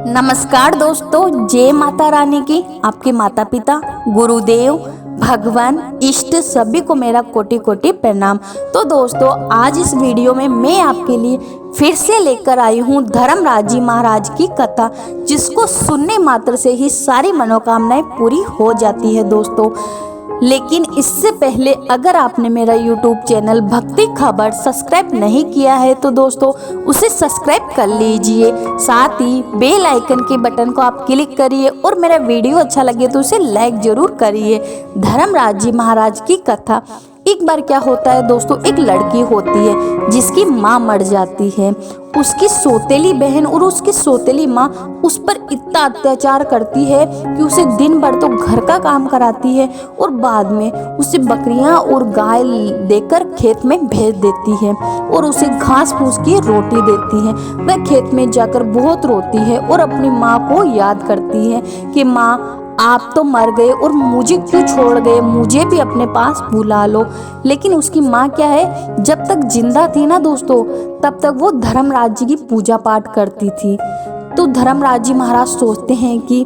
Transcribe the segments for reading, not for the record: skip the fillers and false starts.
नमस्कार दोस्तों, जय माता रानी की। आपके माता पिता, गुरुदेव, भगवान, इष्ट सभी को मेरा कोटि कोटि प्रणाम। तो दोस्तों, आज इस वीडियो में मैं आपके लिए फिर से लेकर आई हूँ धर्मराज जी महाराज की कथा, जिसको सुनने मात्र से ही सारी मनोकामनाएं पूरी हो जाती है दोस्तों। लेकिन इससे पहले अगर आपने मेरा YouTube चैनल भक्ति खबर सब्सक्राइब नहीं किया है तो दोस्तों उसे सब्सक्राइब कर लीजिए। साथ ही बेल आइकन के बटन को आप क्लिक करिए और मेरा वीडियो अच्छा लगे तो उसे लाइक जरूर करिए। धर्मराज जी महाराज की कथा। एक बार क्या होता है दोस्तों, एक लड़की होती है जिसकी माँ मर जाती है। उसकी सौतेली बहन और उसकी सौतेली माँ उस पर इतना अत्याचार करती है कि उसे दिन भर तो घर का काम कराती है और बाद में उसे बकरियां और गाय देकर खेत में भेज देती है और उसे घास फूस की रोटी देती है। वह खेत में जाकर बहुत रोती है और अपनी माँ को याद करती है कि माँ, आप तो मर गए और मुझे क्यों छोड़ गए, मुझे भी अपने पास बुला लो। लेकिन उसकी माँ क्या है, जब तक जिंदा थी ना दोस्तों, तब तक वो धर्मराज जी की पूजा पाठ करती थी। तो धर्मराज जी महाराज सोचते हैं कि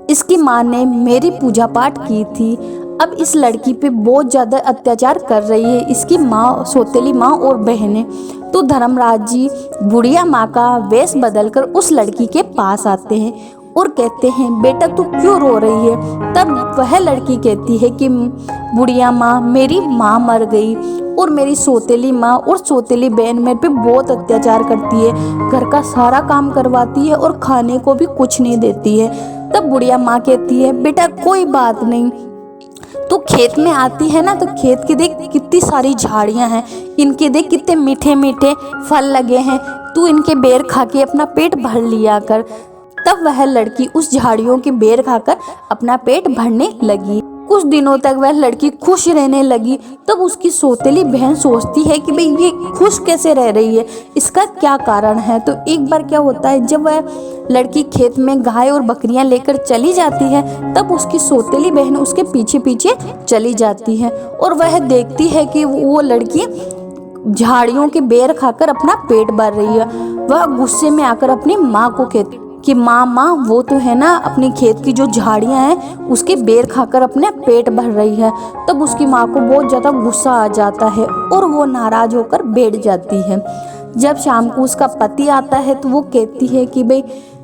इसकी माँ ने मेरी पूजा पाठ की थी, अब इस लड़की पे बहुत ज़्यादा अत्याचार कर रही है इसकी माँ, सौतेली माँ और बहनें। तो धर्मराज जी बुढ़िया माँ का वेश बदलकर उस लड़की के पास आते हैं और कहते हैं, बेटा तू क्यों रो रही है। तब वह लड़की कहती है कि बुढ़िया माँ, मेरी माँ मर गई और मेरी सौतेली माँ और सौतेली बहन मेरे पे बहुत अत्याचार करती है, घर का सारा काम करवाती है और खाने को भी कुछ नहीं देती है। तब बुढ़िया माँ कहती है, बेटा कोई बात नहीं, तू खेत में आती है ना तो खेत की देख कितनी सारी झाड़ियां हैं, इनके देख कितने मीठे मीठे फल लगे हैं, तू इनके बेर खा के अपना पेट भर लिया कर। तब वह लड़की उस झाड़ियों के बेर खाकर अपना पेट भरने लगी। कुछ दिनों तक वह लड़की खुश रहने लगी। तब उसकी सौतेली बहन सोचती है कि भाई ये खुश कैसे रह रही है, इसका क्या कारण है। तो एक बार क्या होता है, जब वह लड़की खेत में गाय और बकरियां लेकर चली जाती है, तब उसकी सौतेली बहन उसके पीछे पीछे चली जाती है और वह देखती है कि वो लड़की झाड़ियों के बेर खाकर अपना पेट भर रही है। वह गुस्से में आकर अपनी माँ को कहती कि माँ वो तो है ना, अपनी खेत की जो झाड़ियां हैं उसके बेर खाकर अपने पेट भर रही है। तब उसकी माँ को बहुत ज़्यादा गुस्सा आ जाता है और वो नाराज होकर बैठ जाती है। जब शाम को उसका पति आता है तो वो कहती है कि भाई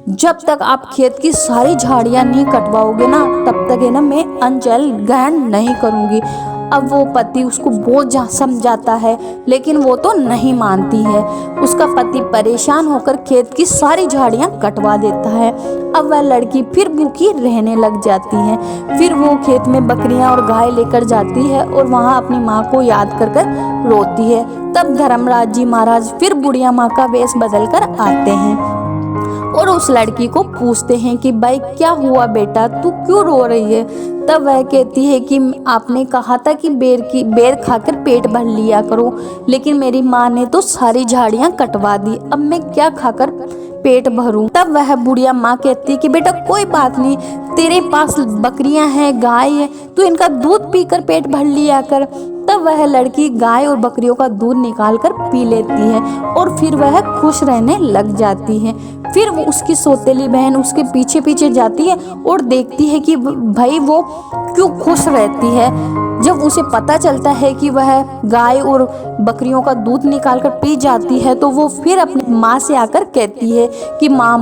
जब तक आप खेत की सारी झाड़ियां नहीं कटवाओगे ना, तब तक है ना मैं अन्न जल ग्रहण नहीं करूँगी। अब वो पति उसको बहुत समझाता है लेकिन वो तो नहीं मानती है। उसका पति परेशान होकर खेत की सारी झाड़ियां कटवा देता है। अब वह लड़की फिर भूखी रहने लग जाती है। फिर वो खेत में बकरियां और गाय लेकर जाती है और वहां अपनी माँ को याद कर कर रोती है। तब धर्मराज जी महाराज फिर बुढ़िया माँ का वेश बदल कर आते हैं और उस लड़की को पूछते हैं कि भाई क्या हुआ बेटा, तू क्यों रो रही है। तब वह कहती है कि आपने कहा था कि बेर खाकर पेट भर लिया करो, लेकिन मेरी माँ ने तो सारी झाड़ियाँ कटवा दी, अब मैं क्या खाकर पेट भरूं। तब वह बुढ़िया माँ कहती है कि बेटा कोई बात नहीं, तेरे पास बकरियां हैं, गाय है, तू इनका दूध पीकर पेट भर लिया कर। तब वह लड़की गाय और बकरियों का दूध निकाल कर पी लेती है और फिर वह खुश रहने लग जाती है। फिर वो उसकी सौतेली बहन उसके पीछे पीछे जाती है और देखती है कि भाई वो क्यों खुश रहती है। जब उसे पता चलता है कि वह गाय और बकरियों का दूध निकाल कर पी जाती है तो वो फिर अपनी माँ से आकर कहती है कि माँ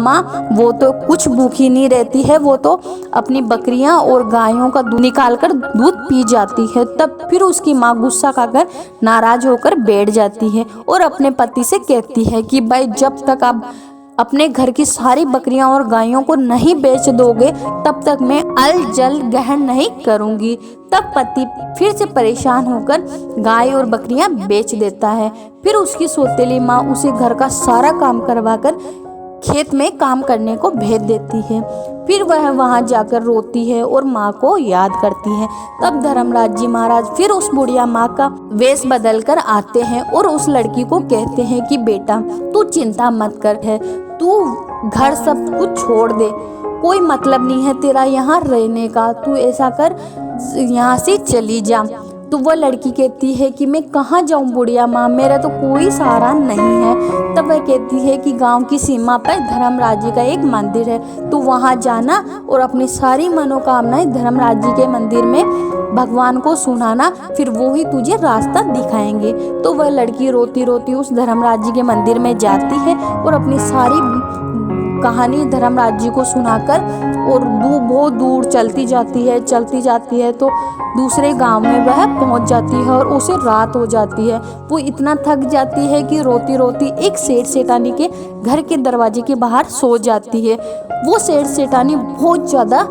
वो तो कुछ भूखी नहीं रहती है, वो तो अपनी बकरियां और गायों का दूध निकाल कर दूध पी जाती है। तब फिर उसकी माँ गुस्सा खाकर नाराज होकर बैठ जाती है और अपने पति से कहती है कि भाई जब तक आप अपने घर की सारी बकरियां और गायों को नहीं बेच दोगे तब तक मैं अल जल ग्रहण नहीं करूंगी। तब पति फिर से परेशान होकर गाय और बकरियां बेच देता है। फिर उसकी सौतेली माँ उसे घर का सारा काम करवाकर खेत में काम करने को भेज देती है। फिर वह वहां जाकर रोती है और माँ को याद करती है। तब धर्मराज जी महाराज फिर उस बुढ़िया माँ का वेश बदल कर आते हैं और उस लड़की को कहते हैं कि बेटा तू चिंता मत कर, है तू घर सब कुछ छोड़ दे, कोई मतलब नहीं है तेरा यहाँ रहने का, तू ऐसा कर यहाँ से चली जा। तो वह लड़की कहती है कि मैं कहाँ जाऊँ बुढ़िया माँ, मेरा तो कोई सहारा नहीं है। तब वह कहती है कि गांव की सीमा पर धर्मराज जी का एक मंदिर है, तो वहाँ जाना और अपनी सारी मनोकामनाएं धर्मराज जी के मंदिर में भगवान को सुनाना, फिर वो ही तुझे रास्ता दिखाएंगे। तो वह लड़की रोती रोती उस धर्मराज जी के मंदिर में जाती है और अपनी सारी कहानी धर्मराज जी को सुनाकर और बहुत दूर चलती जाती है तो दूसरे गांव में वह पहुंच जाती है और उसे रात हो जाती है। वो इतना थक जाती है कि रोती रोती एक सेठ सेठानी के घर के दरवाजे के बाहर सो जाती है। वो सेठ सेठानी बहुत ज़्यादा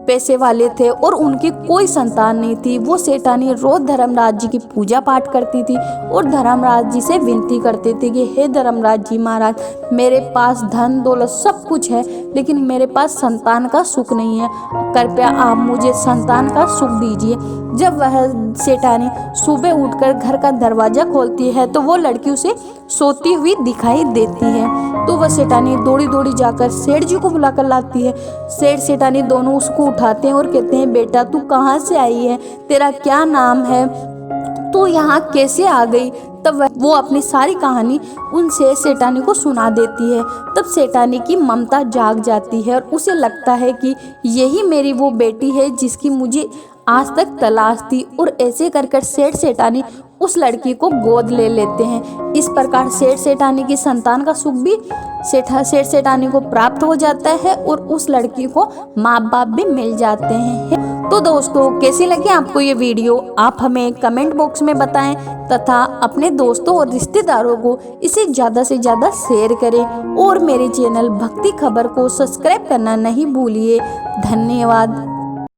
पैसे वाले थे और उनकी कोई संतान नहीं थी। वो सेठानी रोज धर्मराज जी की पूजा पाठ करती थी और धर्मराज जी से विनती करती थी कि हे धर्मराज जी महाराज, मेरे पास धन दौलत सब कुछ है, लेकिन मेरे पास संतान का सुख नहीं है, कृपया आप मुझे संतान का सुख दीजिए। जब वह सेठानी सुबह उठकर घर का दरवाजा खोलती है तो वो लड़की उसे सोती हुई दिखाई देती है। तो वह सेठानी दौड़ी दौड़ी जाकर सेठ जी को बुलाकर लाती है। सेठ सेठानी दोनों उसको उठाते हैं और कहते हैं, बेटा तू कहाँ से आई है, तेरा क्या नाम है, तू यहाँ कैसे आ गई। तब वो अपनी सारी कहानी उन सेठ सेठानी को सुना देती है। तब सेठानी की ममता जाग जाती है और उसे लगता है कि यही मेरी वो बेटी है जिसकी मुझे आज तक तलाश थी, और ऐसे कर कर सेठ सेठानी उस लड़की को गोद ले लेते हैं। इस प्रकार सेठ सेठानी की संतान का सुख भी सेठ सेठानी को प्राप्त हो जाता है और उस लड़की को माँ बाप भी मिल जाते हैं। तो दोस्तों, कैसी लगी आपको ये वीडियो, आप हमें कमेंट बॉक्स में बताएं तथा अपने दोस्तों और रिश्तेदारों को इसे ज़्यादा से ज़्यादा शेयर करें और मेरे चैनल भक्ति खबर को सब्सक्राइब करना नहीं भूलिए। धन्यवाद।